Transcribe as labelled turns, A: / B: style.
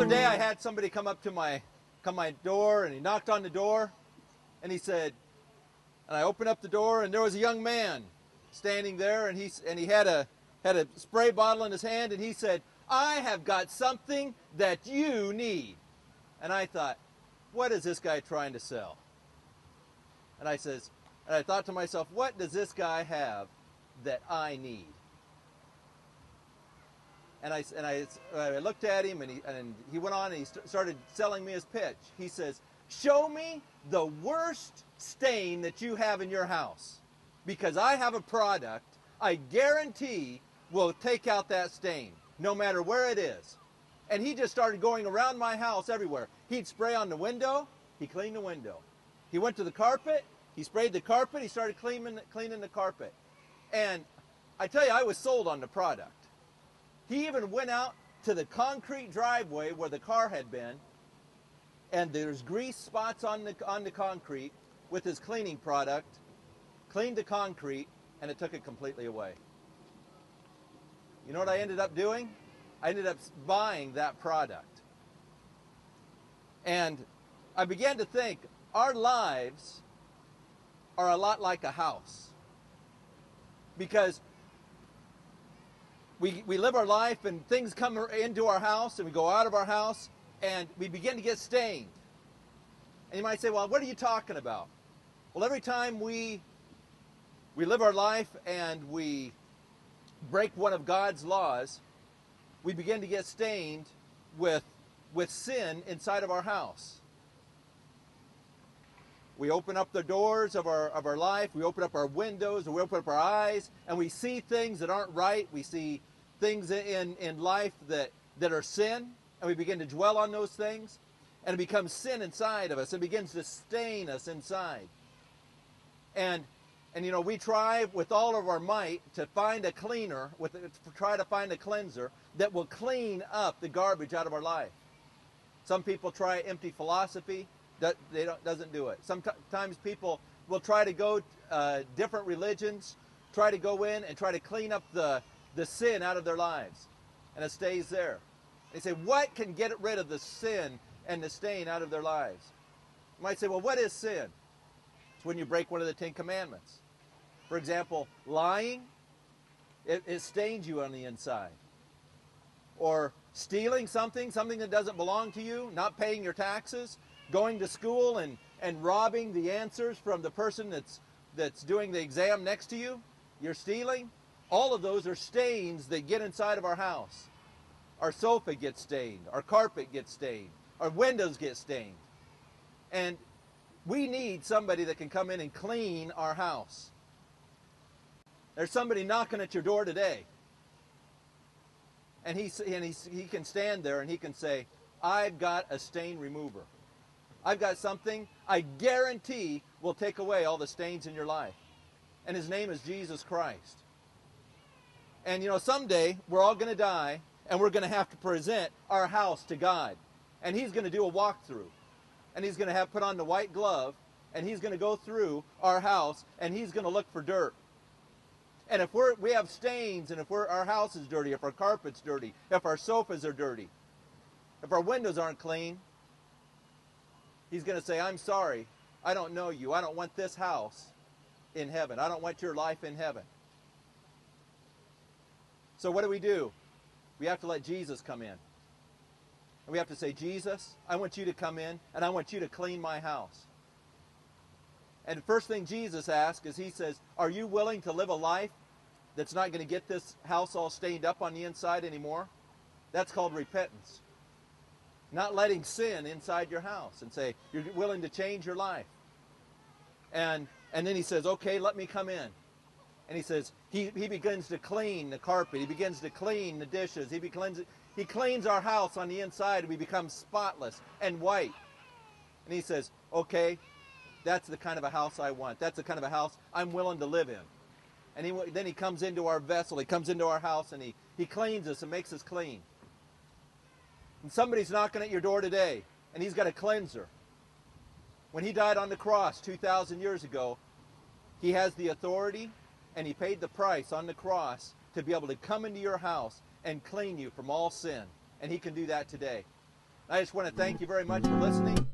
A: other day I had somebody come up to my door, and he knocked on the door, and he said, and I opened up the door, and there was a young man standing there, and he had a spray bottle in his hand, and he said, "I have got something that you need." And I thought, what is this guy trying to sell? And I thought to myself, what does this guy have that I need? And I looked at him, and he went on, and he started selling me his pitch. He says, "Show me the worst stain that you have in your house, because I have a product I guarantee will take out that stain, no matter where it is." And he just started going around my house everywhere. He'd spray on the window, he cleaned the window. He went to the carpet, he sprayed the carpet, he started cleaning the carpet. And I tell you, I was sold on the product. He even went out to the concrete driveway where the car had been, and there's grease spots on the concrete with his cleaning product, cleaned the concrete, and it took it completely away. You know what I ended up doing? I ended up buying that product. And I began to think, our lives are a lot like a house. Because we live our life, and things come into our house, and we go out of our house, and we begin to get stained. And you might say, well, what are you talking about? Well, every time we live our life and we break one of God's laws, we begin to get stained with sin inside of our house. We open up the doors of our life, we open up our windows, or we open up our eyes, and we see things that aren't right. We see things in life that are sin, and we begin to dwell on those things, and it becomes sin inside of us. It begins to stain us inside. And you know, we try with all of our might to find a cleaner, try to find a cleanser that will clean up the garbage out of our life. Some people try empty philosophy. Doesn't do it. Sometimes people will try to go different religions, try to go in and try to clean up the sin out of their lives, and it stays there. They say, what can get rid of the sin and the stain out of their lives? You might say, well, what is sin? It's when you break one of the 10 Commandments. For example, lying, it stains you on the inside. Or stealing something that doesn't belong to you, not paying your taxes, going to school and robbing the answers from the person that's doing the exam next to you, you're stealing. All of those are stains that get inside of our house. Our sofa gets stained, our carpet gets stained, our windows get stained. And we need somebody that can come in and clean our house. There's somebody knocking at your door today. And he can stand there and he can say, I've got a stain remover. I've got something I guarantee will take away all the stains in your life. And his name is Jesus Christ. And you know, someday we're all going to die, and we're going to have to present our house to God. And he's going to do a walkthrough. And he's going to put on the white glove, and he's going to go through our house, and he's going to look for dirt. And if we have stains, and if our house is dirty, if our carpet's dirty, if our sofas are dirty, if our windows aren't clean, he's going to say, I'm sorry, I don't know you. I don't want this house in heaven. I don't want your life in heaven. So what do? We have to let Jesus come in. And we have to say, Jesus, I want you to come in, and I want you to clean my house. And the first thing Jesus asks is, he says, are you willing to live a life that's not going to get this house all stained up on the inside anymore? That's called repentance. Not letting sin inside your house, and say, you're willing to change your life. And then he says, okay, let me come in. And he says, he begins to clean the carpet. He begins to clean the dishes. He cleans our house on the inside, and we become spotless and white. And he says, okay, that's the kind of a house I want. That's the kind of a house I'm willing to live in. And then he comes into our vessel. He comes into our house, and he cleans us and makes us clean. And somebody's knocking at your door today, and he's got a cleanser. When he died on the cross 2,000 years ago, he has the authority, and he paid the price on the cross to be able to come into your house and clean you from all sin. And he can do that today. I just want to thank you very much for listening.